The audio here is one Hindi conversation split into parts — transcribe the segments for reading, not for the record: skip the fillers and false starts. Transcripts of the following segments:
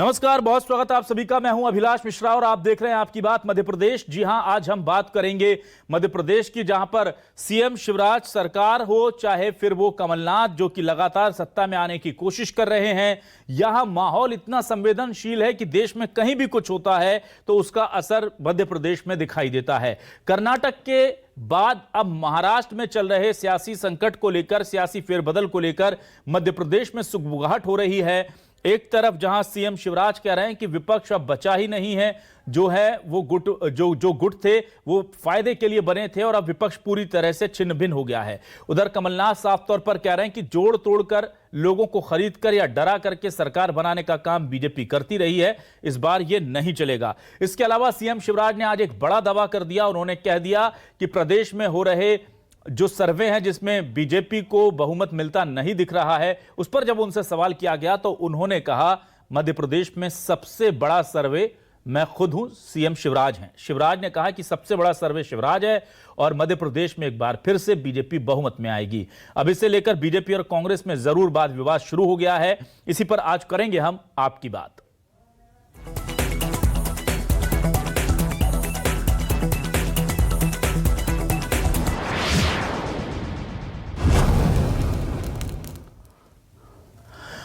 नमस्कार, बहुत स्वागत है आप सभी का। मैं हूं अभिलाष मिश्रा और आप देख रहे हैं आपकी बात मध्य प्रदेश। जी हां, आज हम बात करेंगे मध्य प्रदेश की, जहां पर सीएम शिवराज सरकार हो चाहे फिर वो कमलनाथ जो कि लगातार सत्ता में आने की कोशिश कर रहे हैं। यहां माहौल इतना संवेदनशील है कि देश में कहीं भी कुछ होता है तो उसका असर मध्य प्रदेश में दिखाई देता है। कर्नाटक के बाद अब महाराष्ट्र में चल रहे सियासी संकट को लेकर, सियासी फेरबदल को लेकर मध्य प्रदेश में सुगबुगाहट हो रही है। एक तरफ जहां सीएम शिवराज कह रहे हैं कि विपक्ष अब बचा ही नहीं है, जो है वो गुट जो गुट थे वो फायदे के लिए बने थे और अब विपक्ष पूरी तरह से छिन्न भिन्न हो गया है। उधर कमलनाथ साफ तौर पर कह रहे हैं कि जोड़ तोड़कर, लोगों को खरीद कर या डरा करके सरकार बनाने का काम बीजेपी करती रही है, इस बार ये नहीं चलेगा। इसके अलावा सीएम शिवराज ने आज एक बड़ा दावा कर दिया। उन्होंने कह दिया कि प्रदेश में हो रहे जो सर्वे हैं जिसमें बीजेपी को बहुमत मिलता नहीं दिख रहा है, उस पर जब उनसे सवाल किया गया तो उन्होंने कहा मध्य प्रदेश में सबसे बड़ा सर्वे मैं खुद हूं, सीएम शिवराज हैं। शिवराज ने कहा कि सबसे बड़ा सर्वे शिवराज है और मध्य प्रदेश में एक बार फिर से बीजेपी बहुमत में आएगी। अब इसे लेकर बीजेपी और कांग्रेस में जरूर वाद विवाद शुरू हो गया है। इसी पर आज करेंगे हम आपकी बात।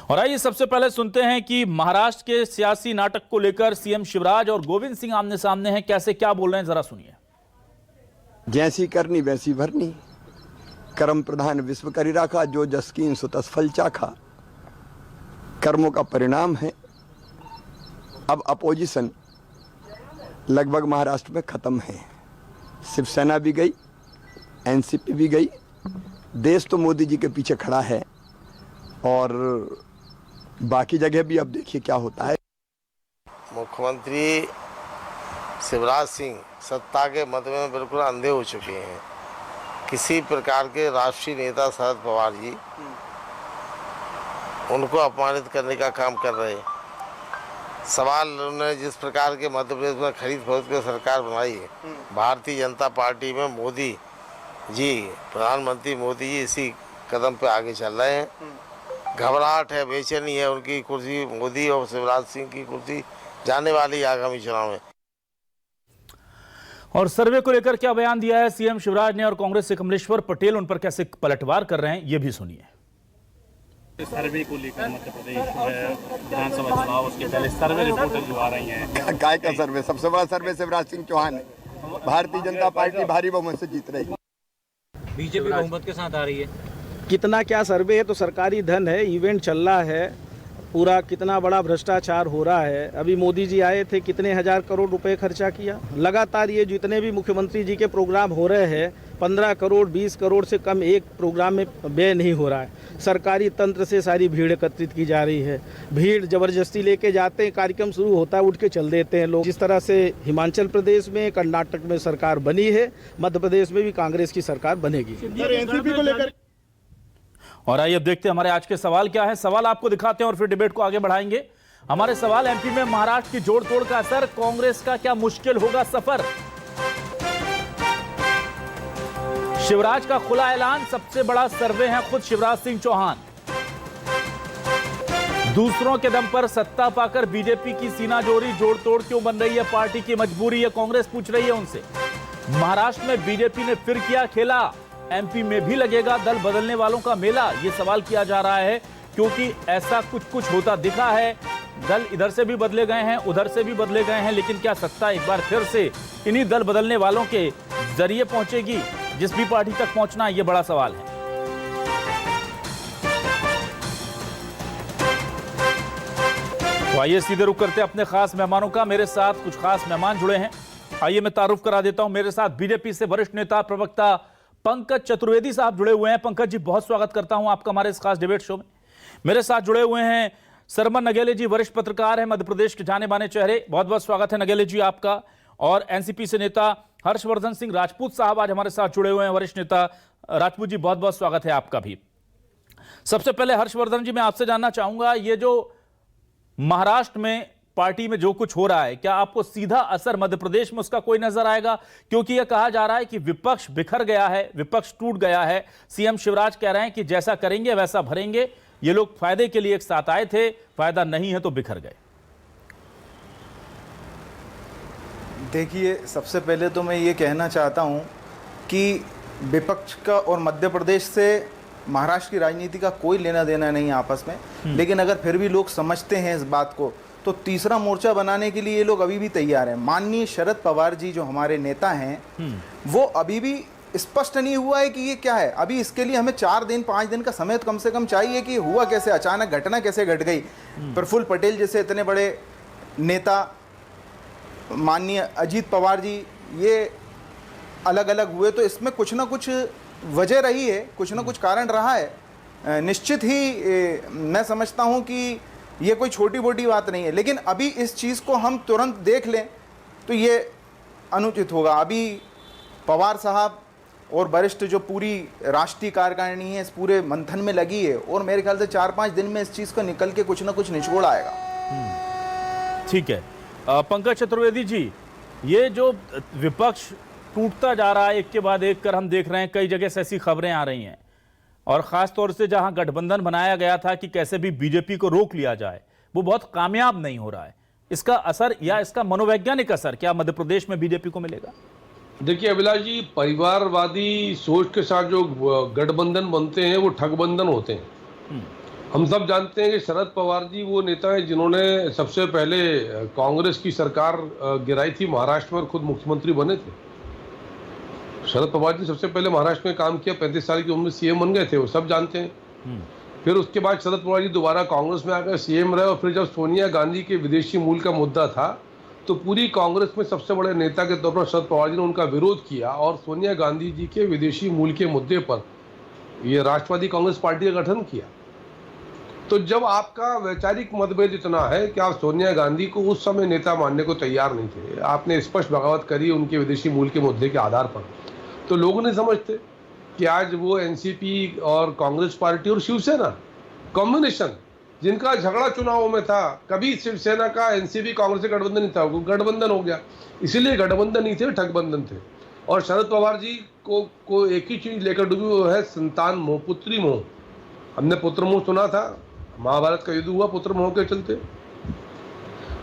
और आइए सबसे पहले सुनते हैं कि महाराष्ट्र के सियासी नाटक को लेकर सीएम शिवराज और गोविंद सिंह आमने सामने हैं। कैसे क्या बोल रहे हैं, जरा सुनिए। जैसी करनी वैसी भरनी, कर्म प्रधान विश्व करी राखा, जो जसकीन सो तस फल चाखा। कर्मों का परिणाम है। अब अपोजिशन लगभग महाराष्ट्र में खत्म है। शिवसेना भी गई, एनसीपी भी गई। देश तो मोदी जी के पीछे खड़ा है और बाकी जगह भी अब देखिए क्या होता है। मुख्यमंत्री शिवराज सिंह सत्ता के मद में बिल्कुल अंधे हो चुके हैं। किसी प्रकार के राष्ट्रीय नेता शरद पवार जी उनको अपमानित करने का काम कर रहे हैं। सवाल उन्होंने जिस प्रकार के मध्य प्रदेश में खरीद फरोख्त की सरकार बनाई है, भारतीय जनता पार्टी में मोदी जी, प्रधानमंत्री मोदी जी इसी कदम पे आगे चल रहे हैं। घबराहट है, बेचैनी है। उनकी कुर्सी, मोदी और शिवराज सिंह की कुर्सी जाने वाली आगामी चुनाव में। और सर्वे को लेकर क्या बयान दिया है सीएम शिवराज ने और कांग्रेस से कमलेश्वर पटेल उन पर कैसे पलटवार कर रहे हैं, ये भी सुनिए। सर्वे को लेकर मध्य प्रदेश विधानसभा चुनाव, उसके पहले सर्वे रिपोर्टें जो आ रही हैं। काय का सर्वे? सबसे बड़ा सर्वे शिवराज सिंह चौहान है। भारतीय जनता पार्टी भारी बहुमत से जीत रही है। बीजेपी बहुमत के साथ आ रही है। कितना क्या सर्वे है तो सरकारी धन है, इवेंट चल रहा है पूरा। कितना बड़ा भ्रष्टाचार हो रहा है। अभी मोदी जी आए थे, कितने हजार करोड़ रुपए खर्चा किया। लगातार ये जितने भी मुख्यमंत्री जी के प्रोग्राम हो रहे हैं, 15 करोड़ 20 करोड़ से कम एक प्रोग्राम में व्यय नहीं हो रहा है। सरकारी तंत्र से सारी भीड़ एकत्रित की जा रही है। भीड़ जबरदस्ती लेके जाते हैं, कार्यक्रम शुरू होता है उठ के चल देते हैं लोग। जिस तरह से हिमाचल प्रदेश में, कर्नाटक में सरकार बनी है, मध्य प्रदेश में भी कांग्रेस की सरकार बनेगी। एनसीपी को लेकर और आइए अब देखते हैं हमारे आज के सवाल क्या है। सवाल आपको दिखाते हैं और फिर डिबेट को आगे बढ़ाएंगे। हमारे सवाल, एमपी में महाराष्ट्र की जोड़ तोड़ का असर, कांग्रेस का क्या मुश्किल होगा सफर। शिवराज का खुला ऐलान, सबसे बड़ा सर्वे है खुद शिवराज सिंह चौहान। दूसरों के दम पर सत्ता पाकर बीजेपी की सीना जोड़ी, जोड़ तोड़ क्यों बन रही है पार्टी की मजबूरी, है कांग्रेस पूछ रही है उनसे। महाराष्ट्र में बीजेपी ने फिर किया खेला, एमपी में भी लगेगा दल बदलने वालों का मेला, यह सवाल किया जा रहा है क्योंकि ऐसा कुछ होता दिखा है। दल इधर से भी बदले गए हैं, उधर से भी बदले गए हैं, लेकिन क्या सत्ता एक बार फिर से इन्हीं दल बदलने वालों के जरिए पहुंचेगी, जिस भी पार्टी तक पहुंचना, यह बड़ा सवाल है। तो आइए सीधे रुक करते अपने खास मेहमानों का। मेरे साथ कुछ खास मेहमान जुड़े हैं, आइए मैं तारुफ करा देता हूं। मेरे साथ बीजेपी से वरिष्ठ नेता प्रवक्ता पंकज चतुर्वेदी साहब जुड़े हुए हैं। पंकज जी, बहुत स्वागत करता हूं आपका हमारे इस खास डिबेट शो में। मेरे साथ जुड़े हुए हैं सरमन नगेले जी, वरिष्ठ पत्रकार हैं, मध्य प्रदेश के जाने माने चेहरे। बहुत बहुत स्वागत है नगेले जी आपका। और एनसीपी से नेता हर्षवर्धन सिंह राजपूत साहब आज हमारे साथ जुड़े हुए हैं, वरिष्ठ नेता। राजपूत जी, बहुत बहुत स्वागत है आपका भी। सबसे पहले हर्षवर्धन जी, मैं आपसे जानना चाहूंगा, ये जो महाराष्ट्र में पार्टी में जो कुछ हो रहा है, क्या आपको सीधा असर मध्य प्रदेश में उसका कोई नजर आएगा? क्योंकि यह कहा जा रहा है कि विपक्ष बिखर गया है, विपक्ष टूट गया है। सीएम शिवराज कह रहे हैं कि जैसा करेंगे वैसा भरेंगे। ये लोग फायदे के लिए एक साथ आए थे, फायदा नहीं है तो बिखर गए। देखिए, सबसे पहले तो मैं ये कहना चाहता हूँ कि विपक्ष का और मध्य प्रदेश से महाराष्ट्र की राजनीति का कोई लेना देना नहीं आपस में, लेकिन अगर फिर भी लोग समझते हैं इस बात को तो तीसरा मोर्चा बनाने के लिए ये लोग अभी भी तैयार हैं। माननीय शरद पवार जी जो हमारे नेता हैं वो अभी भी स्पष्ट नहीं हुआ है कि ये क्या है। अभी इसके लिए हमें 4 दिन 5 दिन का समय कम से कम चाहिए कि हुआ कैसे, अचानक घटना कैसे घट गई। प्रफुल्ल पटेल जैसे इतने बड़े नेता, माननीय अजीत पवार जी, ये अलग अलग हुए, तो इसमें कुछ ना कुछ वजह रही है, कुछ ना कुछ कारण रहा है। निश्चित ही मैं समझता हूं कि ये कोई छोटी मोटी बात नहीं है, लेकिन अभी इस चीज़ को हम तुरंत देख लें तो ये अनुचित होगा। अभी पवार साहब और वरिष्ठ जो पूरी राष्ट्रीय कार्यकारिणी है इस पूरे मंथन में लगी है, और मेरे ख्याल से 4-5 दिन में इस चीज़ को निकल के कुछ ना कुछ निचोड़ आएगा। ठीक है। पंकज चतुर्वेदी जी, ये जो विपक्ष टूटता जा रहा है एक के बाद एक कर, हम देख रहे हैं कई जगह से ऐसी खबरें आ रही हैं, और खास तौर से जहां गठबंधन बनाया गया था कि कैसे भी बीजेपी को रोक लिया जाए, वो बहुत कामयाब नहीं हो रहा है। इसका असर या इसका मनोवैज्ञानिक असर क्या मध्य प्रदेश में बीजेपी को मिलेगा? देखिए अभिलाष जी, परिवारवादी सोच के साथ जो गठबंधन बनते हैं वो ठगबंधन होते हैं। हम सब जानते हैं कि शरद पवार जी वो नेता हैं जिन्होंने सबसे पहले कांग्रेस की सरकार गिराई थी महाराष्ट्र में और खुद मुख्यमंत्री बने थे। शरद पवार जी सबसे पहले महाराष्ट्र में काम किया, 35 साल की उम्र में सीएम बन गए थे, वो सब जानते हैं। फिर उसके बाद शरद पवार जी दोबारा कांग्रेस में आकर सीएम रहे, और फिर जब सोनिया गांधी के विदेशी मूल का मुद्दा था तो पूरी कांग्रेस में सबसे बड़े नेता के तौर पर शरद पवार जी ने उनका विरोध किया, और सोनिया गांधी जी के विदेशी मूल के मुद्दे पर ये राष्ट्रवादी कांग्रेस पार्टी का गठन किया। तो जब आपका वैचारिक मतभेद इतना है कि आप सोनिया गांधी को उस समय नेता मानने को तैयार नहीं थे, आपने स्पष्ट बगावत करी उनके विदेशी मूल के मुद्दे के आधार पर, तो लोग नहीं समझते कि आज वो एनसीपी और कांग्रेस पार्टी और शिवसेना कॉम्बिनेशन जिनका झगड़ा चुनावों में था, कभी शिवसेना का एनसीपी कांग्रेस से गठबंधन नहीं था, वो गठबंधन हो गया। इसीलिए गठबंधन नहीं थे, ठगबंधन थे। और शरद पवार जी को एक ही चीज लेकर डूबी, वो है संतान मोह, पुत्री मोह। हमने पुत्र मोह सुना था, महाभारत का युद्ध हुआ पुत्र मोह के चलते,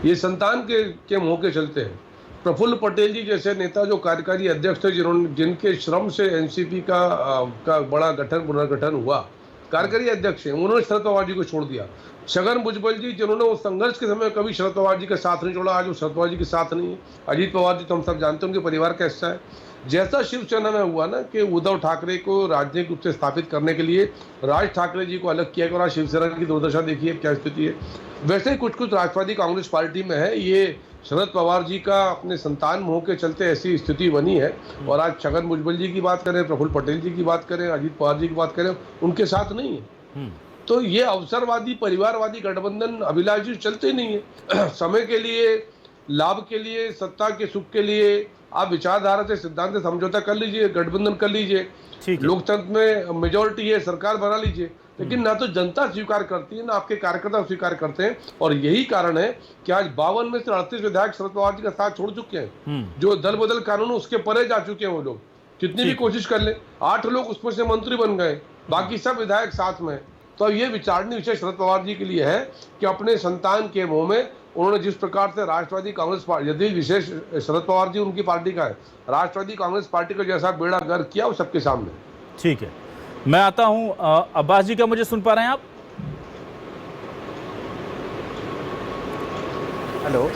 ये संतान के मोह के चलते हैं। प्रफुल्ल पटेल जी जैसे नेता जो कार्यकारी अध्यक्ष थे, जिनके श्रम से एनसीपी का बड़ा पुनर्गठन हुआ, कार्यकारी अध्यक्ष हैं, उन्होंने शरद पवार जी को छोड़ दिया। छगन भुजबल जी जिन्होंने उस संघर्ष के समय कभी शरद पवार जी का साथ नहीं छोड़ा, आज वो शरद पवार जी के साथ नहीं है। अजीत पवार जी तो हम सब जानते हैं उनके परिवार का हिस्सा है। जैसा शिवसेना में हुआ ना कि उद्धव ठाकरे को राजनीतिक रूप से स्थापित करने के लिए राज ठाकरे जी को अलग किया, और आज शिवसेना की दुर्दशा देखिए क्या स्थिति है। वैसे ही कुछ राष्ट्रवादी कांग्रेस पार्टी में है, ये शरद पवार जी का अपने संतान मोह के चलते ऐसी स्थिति बनी है। और आज छगन भुजबल जी की बात करें, प्रफुल्ल पटेल जी की बात करें, अजीत पवार जी की बात करें, उनके साथ नहीं है। तो ये अवसरवादी परिवारवादी गठबंधन अभिलाष जी चलते नहीं है। समय के लिए, लाभ के लिए, सत्ता के सुख के लिए आप विचारधारा से, सिद्धांत से समझौता कर लीजिए, गठबंधन कर लीजिए, लोकतंत्र में मेजोरिटी है, सरकार बना लीजिए, लेकिन ना तो जनता स्वीकार करती है ना आपके कार्यकर्ता स्वीकार करते हैं। और यही कारण है कि आज 52 में से 38 विधायक शरद पवार जी का साथ छोड़ चुके हैं। जो दल बदल कानून उसके परे जा चुके हैं वो लोग, कितनी भी कोशिश कर ले। 8 लोग उसमें से मंत्री बन गए, बाकी सब विधायक साथ में। तो ये विचारणीय विषय शरद पवार जी के लिए है कि अपने संतान के मुंह में उन्होंने जिस प्रकार से राष्ट्रवादी कांग्रेस पार्टी, यदि विशेष शरद पवार जी उनकी पार्टी का है, राष्ट्रवादी कांग्रेस पार्टी का जैसा बेड़ा गर्क किया वो सबके सामने। ठीक है, मैं आता हूं अब्बास जी, क्या मुझे सुन पा रहे हैं आप? हेलो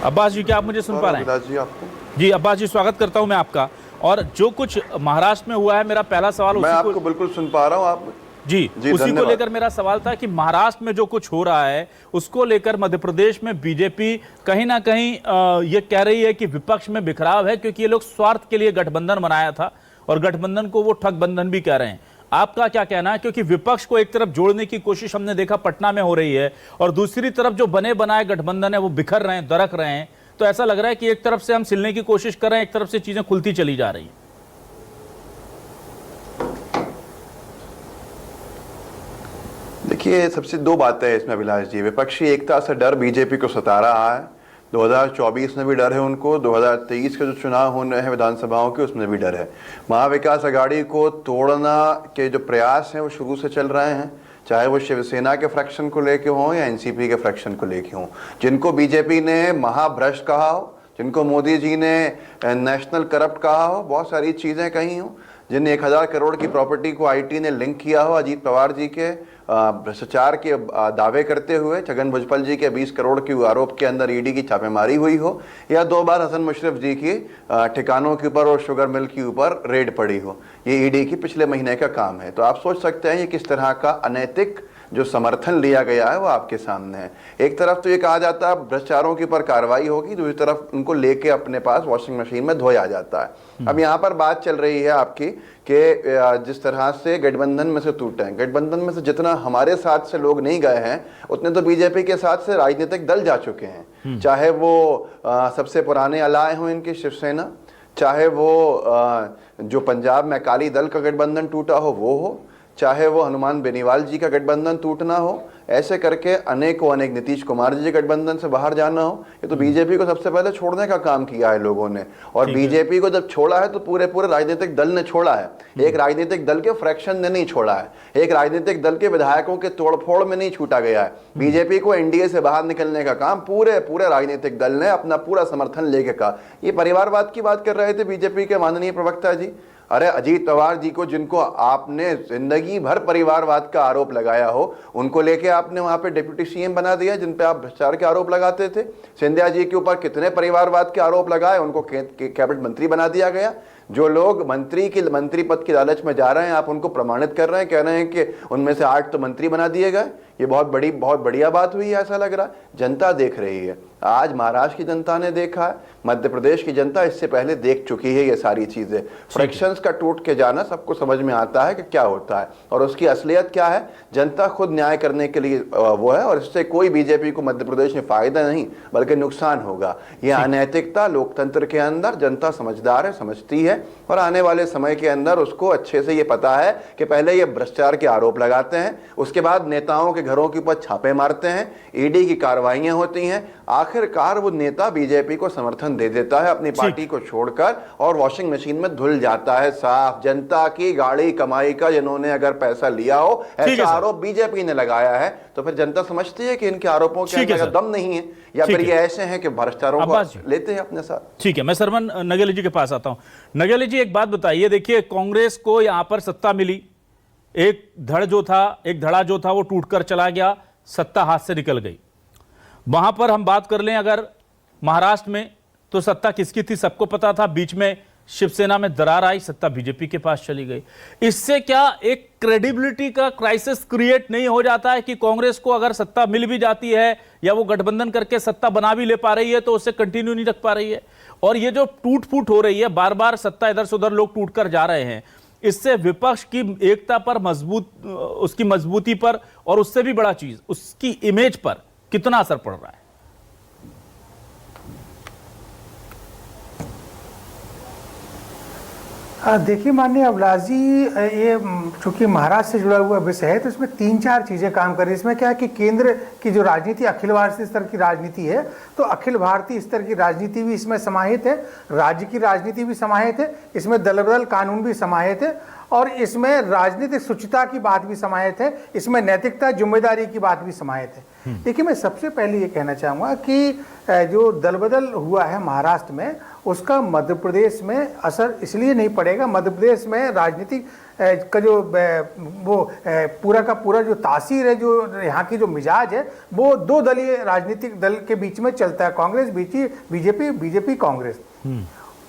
अब्बास जी, क्या आप मुझे सुन पा रहे हैं? जी आपको जी अब्बास जी, स्वागत करता हूं मैं आपका। और जो कुछ महाराष्ट्र में हुआ है, मेरा पहला सवाल मैं आपको बिल्कुल सुन पा रहा हूं। आप जी उसी को लेकर मेरा सवाल था कि महाराष्ट्र में जो कुछ हो रहा है उसको लेकर मध्य प्रदेश में बीजेपी कहीं ना कहीं ये कह रही है कि विपक्ष में बिखराव है, क्योंकि ये लोग स्वार्थ के लिए गठबंधन बनाया था, और गठबंधन को वो ठगबंधन भी कह रहे हैं। आपका क्या कहना है? क्योंकि विपक्ष को एक तरफ जोड़ने की कोशिश हमने देखा पटना में हो रही है, और दूसरी तरफ जो बने बनाए गठबंधन है वो बिखर रहे हैं, दरक रहे हैं। तो ऐसा लग रहा है कि एक तरफ से हम सिलने की कोशिश कर रहे हैं, एक तरफ से चीजें खुलती चली जा रही हैं। देखिए, सबसे 2 बातें हैं इसमें अभिलाष जी। विपक्षी एकता से डर बीजेपी को सता रहा है। 2024 में भी डर है उनको, 2023 के जो चुनाव होने हैं विधानसभाओं के उसमें भी डर है। महाविकास अघाड़ी को तोड़ना के जो प्रयास हैं वो शुरू से चल रहे हैं, चाहे वो शिवसेना के फ्रैक्शन को लेके हों या एनसीपी के फ्रैक्शन को लेके हों। जिनको बीजेपी ने महाभ्रष्ट कहा हो, जिनको मोदी जी ने नेशनल करप्ट कहा हो, बहुत सारी चीज़ें कही हो, जिन 1000 करोड़ की प्रॉपर्टी को आईटी ने लिंक किया हो अजीत पवार जी के भ्रष्टाचार के दावे करते हुए, छगन भुजबल जी के 20 करोड़ के आरोप के अंदर ईडी की छापेमारी हुई हो, या 2 बार हसन मुशर्रफ जी की ठिकानों के ऊपर और शुगर मिल के ऊपर रेड पड़ी हो। ये ईडी की पिछले महीने का काम है। तो आप सोच सकते हैं ये किस तरह का अनैतिक जो समर्थन लिया गया है वो आपके सामने है। एक तरफ तो ये कहा जाता है भ्रष्टाचारों के ऊपर कार्रवाई होगी, दूसरी तरफ उनको लेके अपने पास वॉशिंग मशीन में धोया जाता है। अब यहाँ पर बात चल रही है आपकी कि जिस तरह से गठबंधन में से टूटे हैं, गठबंधन में से जितना हमारे साथ से लोग नहीं गए हैं उतने तो बीजेपी के साथ से राजनीतिक दल जा चुके हैं, चाहे वो सबसे पुराने अलाय हों इनकी शिवसेना, चाहे वो जो पंजाब में अकाली दल का गठबंधन टूटा हो वो हो, चाहे वो हनुमान बेनीवाल जी का गठबंधन टूटना हो, ऐसे करके अनेकों अनेक नीतीश कुमार जी के गठबंधन से बाहर जाना हो। ये तो बीजेपी को सबसे पहले छोड़ने का काम किया है लोगों ने, और बीजेपी को जब छोड़ा है तो पूरे राजनीतिक दल ने छोड़ा है। एक राजनीतिक दल के फ्रैक्शन ने नहीं छोड़ा है, एक राजनीतिक दल के विधायकों के तोड़फोड़ में नहीं छूटा गया है। बीजेपी को एनडीए से बाहर निकलने का काम पूरे राजनीतिक दल ने अपना पूरा समर्थन लेके कहा। ये परिवारवाद की बात कर रहे थे बीजेपी के माननीय प्रवक्ता जी। अरे अजीत पवार जी को, जिनको आपने जिंदगी भर परिवारवाद का आरोप लगाया हो, उनको लेके आपने वहां पे डिप्टी सीएम बना दिया जिन पे आप भ्रष्टाचार के आरोप लगाते थे। सिंधिया जी के ऊपर कितने परिवारवाद के आरोप लगाए, उनको कैबिनेट मंत्री बना दिया गया। जो लोग मंत्री पद की लालच में जा रहे हैं आप उनको प्रमाणित कर रहे हैं, कह रहे हैं कि उनमें से 8 तो मंत्री बना दिए गए। ये बहुत बढ़िया बात हुई है, ऐसा लग रहा है। जनता देख रही है, आज महाराष्ट्र की जनता ने देखा है, मध्य प्रदेश की जनता इससे पहले देख चुकी है ये सारी चीजें। फ्रैक्शंस का टूट के जाना सबको समझ में आता है कि क्या होता है और उसकी असलियत क्या है। जनता खुद न्याय करने के लिए वो है, और इससे कोई बीजेपी को मध्य प्रदेश में फायदा नहीं बल्कि नुकसान होगा। यह अनैतिकता लोकतंत्र के अंदर जनता समझदार है, समझती है, और आने वाले समय के अंदर उसको अच्छे से ये पता है कि पहले ये भ्रष्टाचार के आरोप लगाते हैं, उसके बाद नेताओं के घरों के ऊपर छापे मारते हैं, ईडी की कार्रवाइयां होती हैं, आखिरकार वो नेता बीजेपी को समर्थन दे देता है अपनी पार्टी को छोड़कर और वॉशिंग मशीन में धुल जाता है साफ। जनता की गाड़ी कमाई का जिन्होंने अगर पैसा लिया हो, ऐसा आरोप बीजेपी ने लगाया है, तो फिर जनता समझती है कि इनके आरोपों के अंदर दम नहीं है, या फिर ये ऐसे हैं कि भ्रष्टाचारों को लेते हैं अपने साथ। ठीक है, मैं सरमन नगेली जी के पास आता हूं। नगेली जी, एक बात बताइए, देखिए कांग्रेस को यहां पर सत्ता मिली, एक धड़ा जो था वो टूटकर चला गया, सत्ता हाथ से निकल गई। वहां पर हम बात कर लें अगर महाराष्ट्र में, तो सत्ता किसकी थी सबको पता था, बीच में शिवसेना में दरार आई, सत्ता बीजेपी के पास चली गई। इससे क्या एक क्रेडिबिलिटी का क्राइसिस क्रिएट नहीं हो जाता है कि कांग्रेस को अगर सत्ता मिल भी जाती है या वो गठबंधन करके सत्ता बना भी ले पा रही है तो उससे कंटिन्यू नहीं रख पा रही है, और ये जो टूट फूट हो रही है, बार बार सत्ता इधर से उधर लोग टूट कर जा रहे हैं, इससे विपक्ष की एकता पर उसकी मजबूती पर, और उससे भी बड़ा चीज उसकी इमेज पर कितना असर पड़ रहा है? देखिए माननीय अभिलाष जी, ये चूंकि महाराष्ट्र से जुड़ा हुआ विषय है तो इसमें 3-4 चीज़ें काम कर रही है। इसमें क्या है कि केंद्र की जो राजनीति अखिल भारतीय स्तर की राजनीति है, तो अखिल भारतीय स्तर की राजनीति भी इसमें समाहित है, राज्य की राजनीति भी समाहित है, इसमें दल बदल कानून भी समाहित है, और इसमें राजनीतिक शुचिता की बात भी समाहित है, इसमें नैतिकता जिम्मेदारी की बात भी समाहित है। देखिए, मैं सबसे पहले ये कहना चाहूँगा कि जो दल बदल हुआ है महाराष्ट्र में, उसका मध्य प्रदेश में असर इसलिए नहीं पड़ेगा। मध्य प्रदेश में राजनीतिक का जो वो पूरा का पूरा जो तासीर है, जो यहाँ की जो मिजाज है, वो 2 दलीय राजनीतिक दल के बीच में चलता है, कांग्रेस बीजेपी कांग्रेस।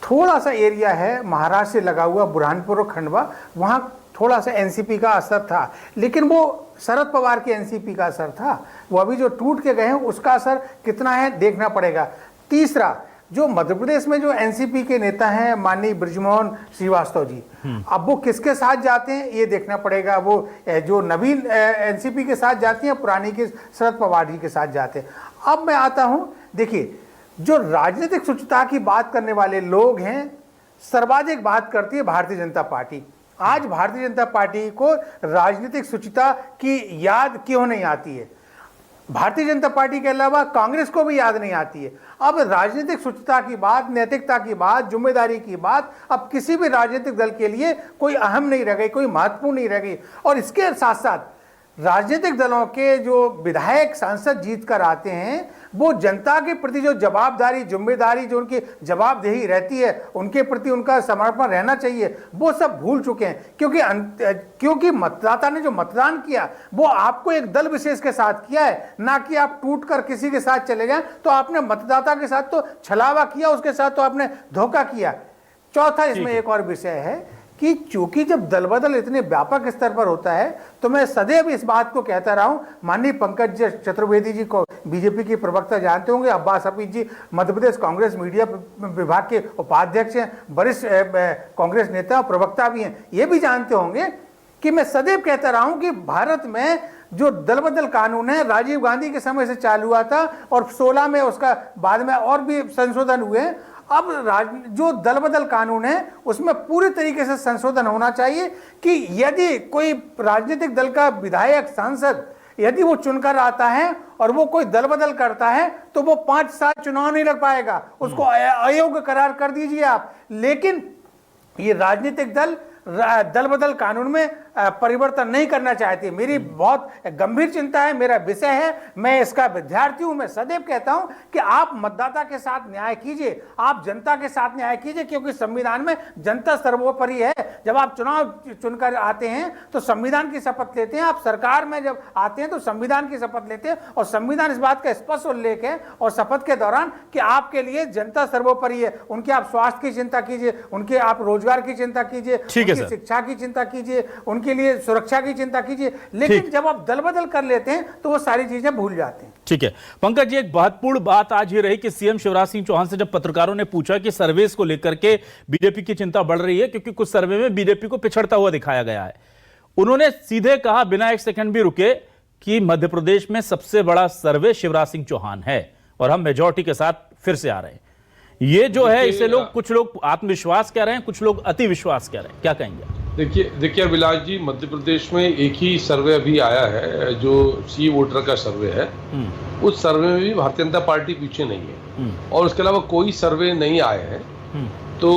थोड़ा सा एरिया है महाराष्ट्र से लगा हुआ बुरहानपुर और खंडवा, वहाँ थोड़ा सा एनसीपी का असर था, लेकिन वो शरद पवार के एनसीपी का असर था। वो अभी जो टूट के गए हैं उसका असर कितना है देखना पड़ेगा। तीसरा, जो मध्य प्रदेश में जो एनसीपी के नेता हैं माननीय बृजमोहन श्रीवास्तव जी, अब वो किसके साथ जाते हैं ये देखना पड़ेगा। वो जो नवीन एनसीपी के साथ जाती हैं, पुरानी के शरद पवार जी के साथ जाते हैं। अब मैं आता हूँ, देखिए जो राजनीतिक शुचिता की बात करने वाले लोग हैं, सर्वाधिक बात करती है भारतीय जनता पार्टी। आज भारतीय जनता पार्टी को राजनीतिक शुचिता की याद क्यों नहीं आती है? भारतीय जनता पार्टी के अलावा कांग्रेस को भी याद नहीं आती है। अब राजनीतिक शुचिता की बात, नैतिकता की बात, जिम्मेदारी की बात अब किसी भी राजनीतिक दल के लिए कोई अहम नहीं रह गई, कोई महत्वपूर्ण नहीं रह गई। और इसके साथ साथ राजनीतिक दलों के जो विधायक सांसद जीत कर आते हैं, वो जनता के प्रति जो जवाबदारी, जिम्मेदारी, जो उनकी जवाबदेही रहती है, उनके प्रति उनका समर्पण रहना चाहिए, वो सब भूल चुके हैं। क्योंकि मतदाता ने जो मतदान किया वो आपको एक दल विशेष के साथ किया है, ना कि आप टूट कर किसी के साथ चले जाएं। तो आपने मतदाता के साथ तो छलावा किया, उसके साथ तो आपने धोखा किया। चौथा इसमें एक और विषय है कि चूंकि जब दल बदल इतने व्यापक स्तर पर होता है, तो मैं सदैव इस बात को कहता रहा हूं, माननीय पंकज चतुर्वेदी जी को बीजेपी के प्रवक्ता जानते होंगे, अब्बास हफीज जी मध्य प्रदेश कांग्रेस मीडिया विभाग के उपाध्यक्ष हैं, वरिष्ठ कांग्रेस नेता और प्रवक्ता भी हैं, ये भी जानते होंगे कि मैं सदैव कहता रहा हूं कि भारत में जो दल बदल कानून है राजीव गांधी के समय से चालू हुआ था और 16 में उसका बाद में और भी संशोधन हुए। अब जो दल बदल कानून है उसमें पूरी तरीके से संशोधन होना चाहिए कि यदि कोई राजनीतिक दल का विधायक, सांसद यदि वो चुनकर आता है और वो कोई दल बदल करता है तो वो 5 साल चुनाव नहीं लड़ पाएगा, उसको अयोग्य करार कर दीजिए आप। लेकिन ये राजनीतिक दल बदल कानून में परिवर्तन नहीं करना चाहती। मेरी बहुत गंभीर चिंता है, मेरा विषय है, मैं इसका विद्यार्थी हूं। मैं सदैव कहता हूं कि आप मतदाता के साथ न्याय कीजिए, आप जनता के साथ न्याय कीजिए, क्योंकि संविधान में जनता सर्वोपरि है। जब आप चुनाव चुनकर आते हैं तो संविधान की शपथ लेते हैं, आप सरकार में जब आते हैं तो संविधान की शपथ लेते हैं, और संविधान इस बात का स्पष्ट उल्लेख है और शपथ के दौरान कि आपके लिए जनता सर्वोपरि है। उनके आप स्वास्थ्य की चिंता कीजिए, उनके आप रोजगार की चिंता कीजिए, उनकी शिक्षा की चिंता कीजिए, उनके लिए सुरक्षा की चिंता कीजिए। लेकिन जब आप दल बदल कर लेते हैं तो वो सारी चीजें भूल जाते हैं। ठीक है पंकज जी, एक महत्वपूर्ण बात आज ये रही कि सीएम शिवराज सिंह चौहान से जब पत्रकारों ने पूछा कि सर्वेस को लेकर के बीजेपी की चिंता बढ़ रही है क्योंकि कुछ सर्वे में बीजेपी को पिछड़ता हुआ दिखाया गया है, उन्होंने सीधे कहा बिना एक सेकंड भी रुके कि मध्य प्रदेश में सबसे बड़ा सर्वे शिवराज सिंह चौहान है और हम मेजॉरिटी के साथ फिर से आ रहे हैं। ये जो है इसे कुछ लोग आत्मविश्वास कह रहे हैं, कुछ लोग अति विश्वास कह रहे हैं, क्या कहेंगे? देखिए अभिलाष जी, मध्य प्रदेश में एक ही सर्वे अभी आया है जो सी वोटर का सर्वे है। उस सर्वे में भी भारतीय जनता पार्टी पीछे नहीं है और उसके अलावा कोई सर्वे नहीं आए हैं। तो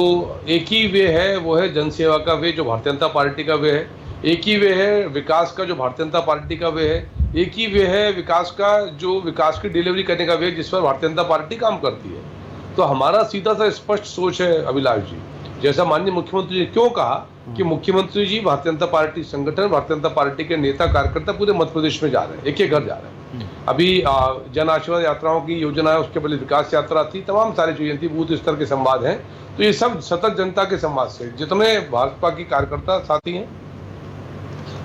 एक ही वे है, वो है जनसेवा का वे जो भारतीय जनता पार्टी का वे है, एक ही वे है विकास का जो भारतीय जनता पार्टी का वे है, एक ही वे है विकास का जो विकास की डिलीवरी करने का वे जिस पर भारतीय जनता पार्टी काम करती है। तो हमारा सीधा सा स्पष्ट सोच है अभिलाष जी, जैसा माननीय मुख्यमंत्री जी क्यों कहा कि मुख्यमंत्री जी भारतीय जनता पार्टी संगठन, भारतीय जनता पार्टी के नेता कार्यकर्ता पूरे मध्य प्रदेश में जा रहे हैं, एक एक घर जा रहे हैं। अभी जन आशीर्वाद यात्राओं की योजना है, उसके पहले विकास यात्रा थी, तमाम सारी चीजें थी, बूथ स्तर के संवाद हैं। तो ये सब सतत जनता के संवाद से, जितने भाजपा की कार्यकर्ता साथी हैं,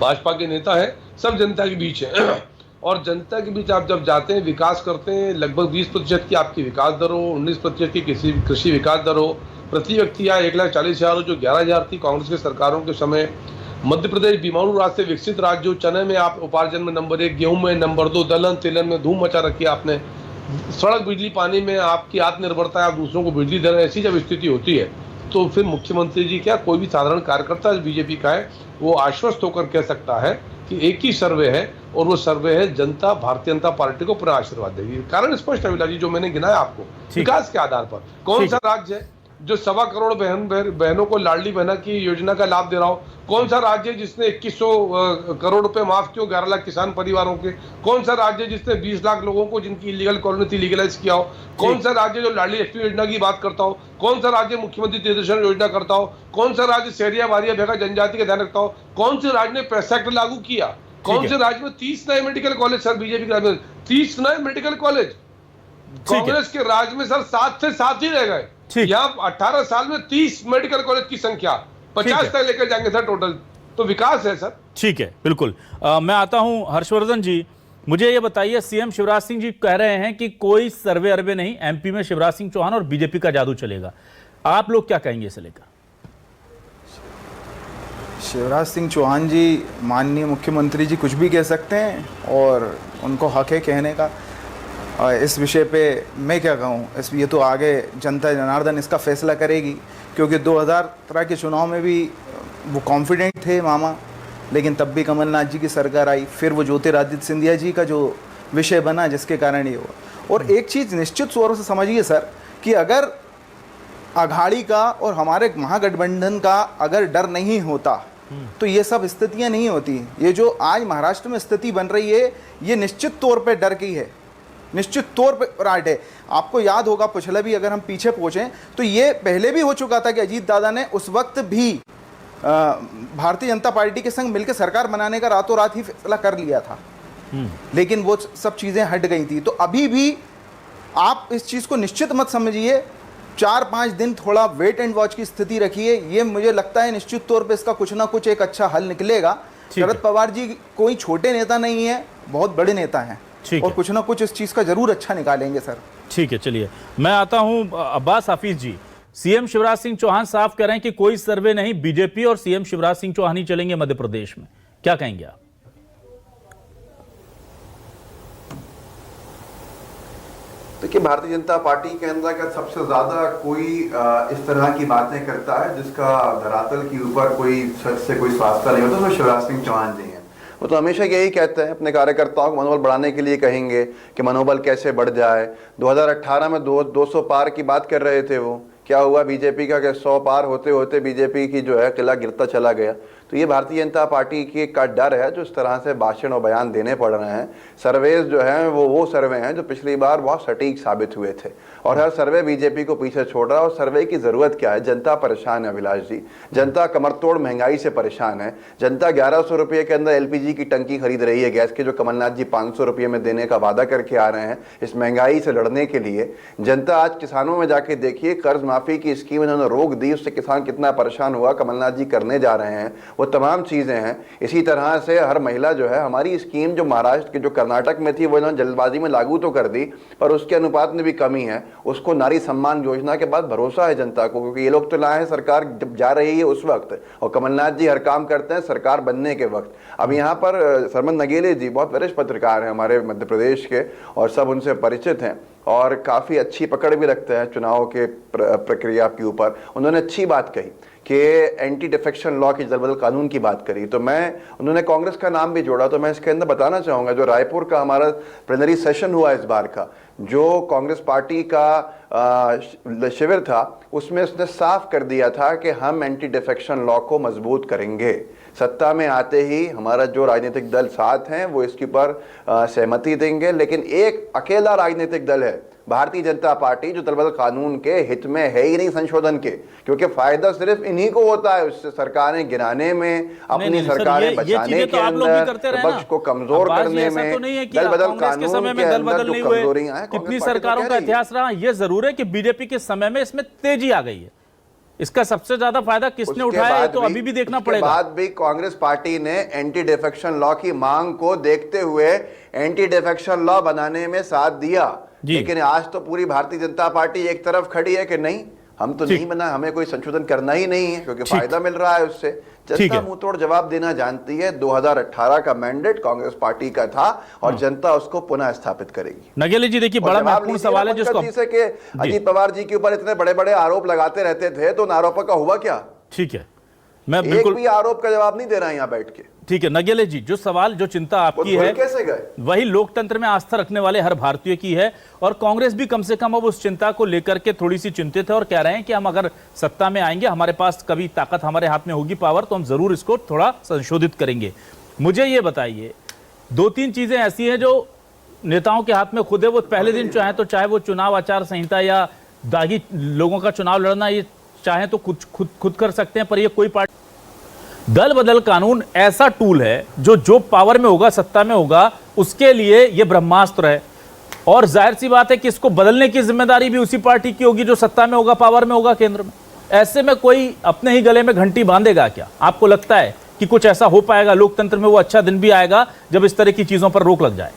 भाजपा के नेता हैं, सब जनता के बीच है। और जनता के बीच आप जब जाते हैं, विकास करते हैं, लगभग 20% की आपकी विकास दर हो, 19% की कृषि विकास दर हो, प्रति व्यक्ति या 1,40,000 हो जो 11,000 थी कांग्रेस के सरकारों के समय। मध्य प्रदेश बीमारू राज्य से विकसित राज्य हो, चने में आप उपार्जन में नंबर 1, गेहूं में नंबर 2, दलहन तिलहन में धूम मचा रखी है आपने, सड़क बिजली पानी में आपकी आत्मनिर्भरता, आप दूसरों को बिजली दे रहे हैं। ऐसी जब स्थिति होती है तो फिर मुख्यमंत्री जी क्या कोई भी साधारण कार्यकर्ता बीजेपी का है वो आश्वस्त होकर कह सकता है कि एक ही सर्वे है और वो सर्वे है जनता भारतीय जनता पार्टी को पूरा आशीर्वाद देगी। कारण स्पष्ट है जी, जो मैंने गिनाया आपको, विकास के आधार पर कौन सा राज्य है जो 1.25 करोड़ बहनों को लाडली बहना की योजना का लाभ दे रहा हो? कौन सा राज्य जिसने 2100 करोड़ रुपए माफ किए 11 लाख किसान परिवारों के? कौन सा राज्य जिसने 20 लाख लोगों को जिनकी इलीगल कॉलोनी थी लीगलाइज किया हो? कौन सा राज्य जो लाडली लक्ष्मी योजना की बात करता हो? कौन सा राज्य मुख्यमंत्री तीर्थदर्शन योजना करता हो? कौन सा राज्य शहरिया बारिया भेगा जनजाति का ध्यान रखता हो? कौन से राज्य ने पैसा एक्ट लागू किया? कौन से राज्य में 30 नए मेडिकल कॉलेज? सर बीजेपी के राज्य में 30 नए मेडिकल कॉलेज, कांग्रेस के राज्य में सर 7 से 7 ही रह गए। यहाँ 18 साल में 30 मेडिकल कॉलेज की संख्या 50 तक लेकर जाएंगे सर टोटल। तो विकास है सर। ठीक है, बिल्कुल। मैं आता हूं हर्षवर्धन जी, मुझे ये बताइए, सीएम शिवराज सिंह जी कह रहे हैं कि कोई सर्वे अरवे नहीं, एमपी में शिवराज सिंह चौहान और बीजेपी का जादू चलेगा। आप लोग क्या कहेंगे इसे लेकर? शिवराज सिंह चौहान जी माननीय मुख्यमंत्री जी कुछ भी कह सकते हैं और उनको हक है कहने का। इस विषय पे मैं क्या कहूँ, ये तो आगे जनता जनार्दन इसका फैसला करेगी, क्योंकि 2013 के चुनाव में भी वो कॉन्फिडेंट थे मामा, लेकिन तब भी कमलनाथ जी की सरकार आई, फिर वो ज्योतिरादित्य सिंधिया जी का जो विषय बना जिसके कारण ये हुआ। और एक चीज़ निश्चित तौर से समझिए सर कि अगर अघाड़ी का और हमारे महागठबंधन का अगर डर नहीं होता तो ये सब स्थितियाँ नहीं होती। ये जो आज महाराष्ट्र में स्थिति बन रही है ये निश्चित तौर पर डर की है, निश्चित तौर पर राइट है। आपको याद होगा पिछले भी अगर हम पीछे पहुंचे तो ये पहले भी हो चुका था कि अजीत दादा ने उस वक्त भी भारतीय जनता पार्टी के संग मिलकर सरकार बनाने का रातों रात ही फैसला कर लिया था, लेकिन वो सब चीज़ें हट गई थी। तो अभी भी आप इस चीज़ को निश्चित मत समझिए, 4-5 दिन थोड़ा वेट एंड वॉच की स्थिति रखिए। ये मुझे लगता है निश्चित तौर पे इसका कुछ ना कुछ एक अच्छा हल निकलेगा। शरद पवार जी कोई छोटे नेता नहीं है, बहुत बड़े नेता हैं और कुछ ना कुछ इस चीज़ का जरूर अच्छा निकालेंगे सर। ठीक है, चलिए मैं आता हूं अब्बास हाफिज जी। सीएम शिवराज सिंह चौहान साफ कह रहे हैं कि कोई सर्वे नहीं, बीजेपी और सीएम शिवराज सिंह चौहान ही चलेंगे मध्य प्रदेश में, क्या कहेंगे आप? देखिए, भारतीय जनता पार्टी के अंतर्गत सबसे ज्यादा कोई इस तरह की बातें करता है जिसका धरातल के ऊपर कोई सच से कोई स्वास्थ्य नहीं होता, तो शिवराज सिंह चौहान जी हैं। वो तो हमेशा यही कहते हैं, अपने कार्यकर्ताओं को मनोबल बढ़ाने के लिए कहेंगे कि मनोबल कैसे बढ़ जाए। 2018 में 200 पार की बात कर रहे थे, वो क्या हुआ बीजेपी का कि 100 पार होते होते बीजेपी की जो है किला गिरता चला गया। तो ये भारतीय जनता पार्टी की का डर है जो इस तरह से भाषण और बयान देने पड़ रहे हैं। सर्वेज जो हैं वो सर्वे हैं जो पिछली बार बहुत सटीक साबित हुए थे और हर सर्वे बीजेपी को पीछे छोड़ रहा है। और सर्वे की जरूरत क्या है? जनता परेशान है अभिलाष जी, जनता कमरतोड़ महंगाई से परेशान है। जनता 1100 रुपये के अंदर एलपीजी की टंकी खरीद रही है, गैस के जो कमलनाथ जी 500 रुपये में देने का वादा करके आ रहे हैं इस महंगाई से लड़ने के लिए। जनता आज किसानों में जाके देखिए, कर्ज माफी की स्कीम इन्होंने रोक दी, उससे किसान कितना परेशान हुआ। कमलनाथ जी करने जा रहे हैं वो तमाम चीजें हैं। इसी तरह से हर महिला जो है, हमारी स्कीम जो महाराष्ट्र की जो कर्नाटक में थी वो इन्होंने जल्दबाजी में लागू तो कर दी पर उसके अनुपात में भी कमी है। उसको नारी सम्मान योजना के बाद भरोसा है जनता को, क्योंकि ये लोग तो लाए हैं सरकार जब जा रही है उस वक्त, और कमलनाथ जी हर काम करते हैं सरकार बनने के वक्त। अब यहाँ पर सरमन नगेले जी बहुत वरिष्ठ पत्रकार हैं हमारे मध्य प्रदेश के और सब उनसे परिचित हैं और काफ़ी अच्छी पकड़ भी रखते हैं चुनाव के प्रक्रिया के ऊपर। उन्होंने अच्छी बात कही कि एंटी डिफेक्शन लॉ की जलबदल कानून की बात करी, तो उन्होंने कांग्रेस का नाम भी जोड़ा। तो मैं इसके अंदर बताना चाहूँगा, जो रायपुर का हमारा प्लेनरी सेशन हुआ इस बार का, जो कांग्रेस पार्टी का शिविर था, उसमें उसने साफ कर दिया था कि हम एंटी डिफेक्शन लॉ को मजबूत करेंगे। सत्ता में आते ही हमारा जो राजनीतिक दल साथ हैं वो इसके ऊपर सहमति देंगे, लेकिन एक अकेला राजनीतिक दल है भारतीय जनता पार्टी जो दलबदल कानून के हित में है ही नहीं संशोधन के, क्योंकि फायदा सिर्फ इन्हीं को होता है उससे सरकारें गिराने में, अपनी सरकारें बचाने के अंदर, विपक्ष को कमजोर करने में। दलबदल कानून के अंदर जो कमजोरियां हैं, कितनी सरकारों का इतिहास रहा, यह जरूर है कि बीजेपी के समय में इसमें तेजी आ गई है। इसका सबसे ज्यादा फायदा किसने उठाया है तो अभी भी देखना पड़ेगा। बाद भी कांग्रेस पार्टी ने एंटी डिफेक्शन लॉ की मांग को देखते हुए एंटी डिफेक्शन लॉ बनाने में साथ दिया, लेकिन आज तो पूरी भारतीय जनता पार्टी एक तरफ खड़ी है कि नहीं, हम तो नहीं बना, हमें कोई संशोधन करना ही नहीं है क्योंकि फायदा मिल रहा है उससे। जनता मुंह तोड़ जवाब देना जानती है। 2018 का मैंडेट कांग्रेस पार्टी का था और जनता उसको पुनः स्थापित करेगी। नगेली जी देखिए, बड़ा महत्वपूर्ण सवाल है जिसको अजीत पवार जी के ऊपर इतने बड़े बड़े आरोप लगाते रहते थे, तो उन आरोपों का हुआ क्या? ठीक है, मैं बिल्कुल एक भी आरोप का जवाब नहीं दे रहा यहाँ बैठ के। ठीक है नगेले जी, जो सवाल जो चिंता आपकी है कैसे गए? वही लोकतंत्र में आस्था रखने वाले हर भारतीय की है, और कांग्रेस भी कम से कम अब उस चिंता को लेकर के थोड़ी सी चिंतित है और कह रहे हैं कि हम अगर सत्ता में आएंगे, हमारे पास कभी ताकत हमारे हाथ में होगी, पावर, तो हम जरूर इसको थोड़ा संशोधित करेंगे। मुझे ये बताइए, 2-3 चीजें ऐसी हैं जो नेताओं के हाथ में खुद है, वो पहले दिन चाहे वो चुनाव आचार संहिता या दागी लोगों का चुनाव लड़ना, ये चाहे तो खुद कर सकते हैं, पर ये कोई पार्टी दल बदल कानून ऐसा टूल है जो पावर में होगा, सत्ता में होगा, उसके लिए यह ब्रह्मास्त्र है। और जाहिर सी बात है कि इसको बदलने की जिम्मेदारी भी उसी पार्टी की होगी जो सत्ता में होगा, पावर में होगा, केंद्र में। ऐसे में कोई अपने ही गले में घंटी बांधेगा क्या? आपको लगता है कि कुछ ऐसा हो पाएगा लोकतंत्र में? वो अच्छा दिन भी आएगा जब इस तरह की चीजों पर रोक लग जाए।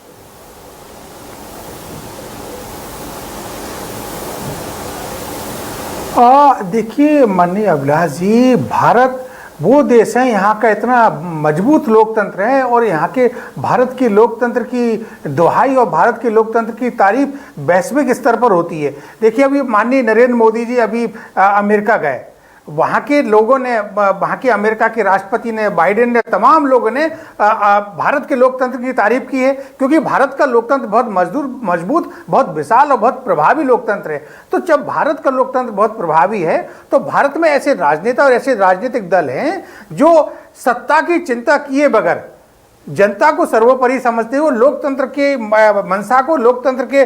देखिए माननीय अभिलाष जी, भारत वो देश है, यहाँ का इतना मजबूत लोकतंत्र है और यहाँ के भारत के लोकतंत्र की दुहाई और भारत के लोकतंत्र की तारीफ वैश्विक स्तर पर होती है। देखिए अभी माननीय नरेंद्र मोदी जी अभी अमेरिका गए, वहाँ के लोगों ने, वहाँ के अमेरिका के राष्ट्रपति ने, बाइडेन ने, तमाम लोगों ने भारत के लोकतंत्र की तारीफ की है, क्योंकि भारत का लोकतंत्र बहुत मजबूत, बहुत विशाल और बहुत प्रभावी लोकतंत्र है। तो जब भारत का लोकतंत्र बहुत प्रभावी है तो भारत में ऐसे राजनेता और ऐसे राजनीतिक दल हैं जो सत्ता की चिंता किए बगैर जनता को सर्वोपरि समझते हुए लोकतंत्र के मंशा को, लोकतंत्र के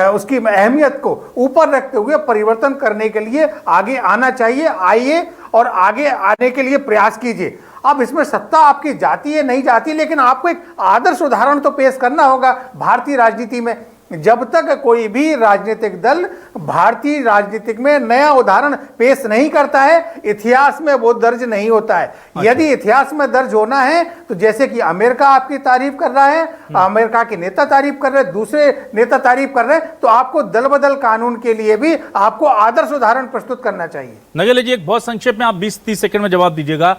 उसकी अहमियत को ऊपर रखते हुए परिवर्तन करने के लिए आगे आना चाहिए। आइए और आगे आने के लिए प्रयास कीजिए। अब इसमें सत्ता आपकी जाती है नहीं जाती, लेकिन आपको एक आदर्श उदाहरण तो पेश करना होगा भारतीय राजनीति में। जब तक कोई भी राजनीतिक दल भारतीय राजनीतिक में नया उदाहरण पेश नहीं करता है, इतिहास में वो दर्ज नहीं होता है। यदि इतिहास में दर्ज होना है तो जैसे कि अमेरिका आपकी तारीफ कर रहा है, अमेरिका के नेता तारीफ कर रहे हैं, दूसरे नेता तारीफ कर रहे हैं, तो आपको दल बदल कानून के लिए भी आपको आदर्श उदाहरण प्रस्तुत करना चाहिए। नगेले जी, एक बहुत संक्षेप में आप 20-30 सेकंड में जवाब दीजिएगा।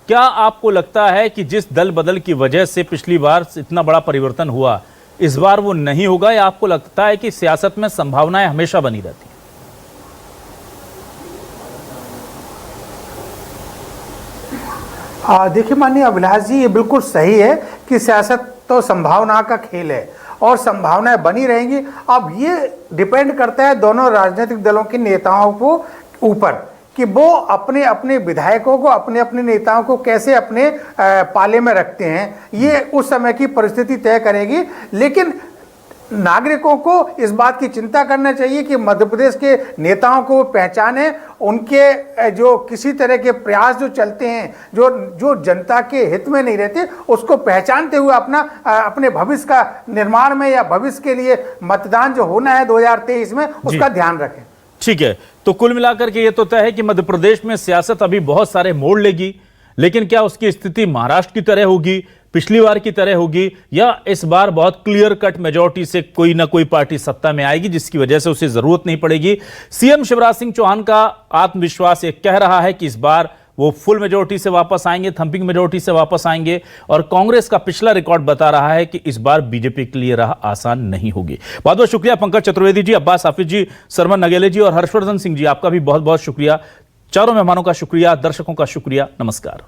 क्या आपको लगता है कि जिस दल बदल की वजह से पिछली बार इतना बड़ा परिवर्तन हुआ, इस बार वो नहीं होगा, या आपको लगता है कि सियासत में संभावनाएं हमेशा बनी रहती हैं? देखिए माननीय अभिलाष जी, ये बिल्कुल सही है कि सियासत तो संभावना का खेल है और संभावनाएं बनी रहेंगी। अब ये डिपेंड करता है दोनों राजनीतिक दलों के नेताओं को ऊपर कि वो अपने अपने विधायकों को, अपने अपने नेताओं को कैसे अपने पाले में रखते हैं। ये उस समय की परिस्थिति तय करेगी। लेकिन नागरिकों को इस बात की चिंता करना चाहिए कि मध्य प्रदेश के नेताओं को पहचाने, उनके जो किसी तरह के प्रयास जो चलते हैं, जो जनता के हित में नहीं रहते, उसको पहचानते हुए अपने भविष्य का निर्माण में या भविष्य के लिए मतदान जो होना है 2023 में, उसका ध्यान रखें। ठीक है, तो कुल मिलाकर के ये तो तय है कि मध्य प्रदेश में सियासत अभी बहुत सारे मोड़ लेगी, लेकिन क्या उसकी स्थिति महाराष्ट्र की तरह होगी, पिछली बार की तरह होगी, या इस बार बहुत क्लियर कट मेजॉरिटी से कोई ना कोई पार्टी सत्ता में आएगी जिसकी वजह से उसे जरूरत नहीं पड़ेगी? सीएम शिवराज सिंह चौहान का आत्मविश्वास ये कह रहा है कि इस बार वो फुल मेजॉरिटी से वापस आएंगे, थंपिंग मेजॉरिटी से वापस आएंगे, और कांग्रेस का पिछला रिकॉर्ड बता रहा है कि इस बार बीजेपी के लिए राह आसान नहीं होगी। बहुत बहुत शुक्रिया पंकज चतुर्वेदी जी, अब्बास हाफिज जी, सरमन नगेले जी और हर्षवर्धन सिंह जी, आपका भी बहुत बहुत शुक्रिया। चारों मेहमानों का शुक्रिया, दर्शकों का शुक्रिया। नमस्कार।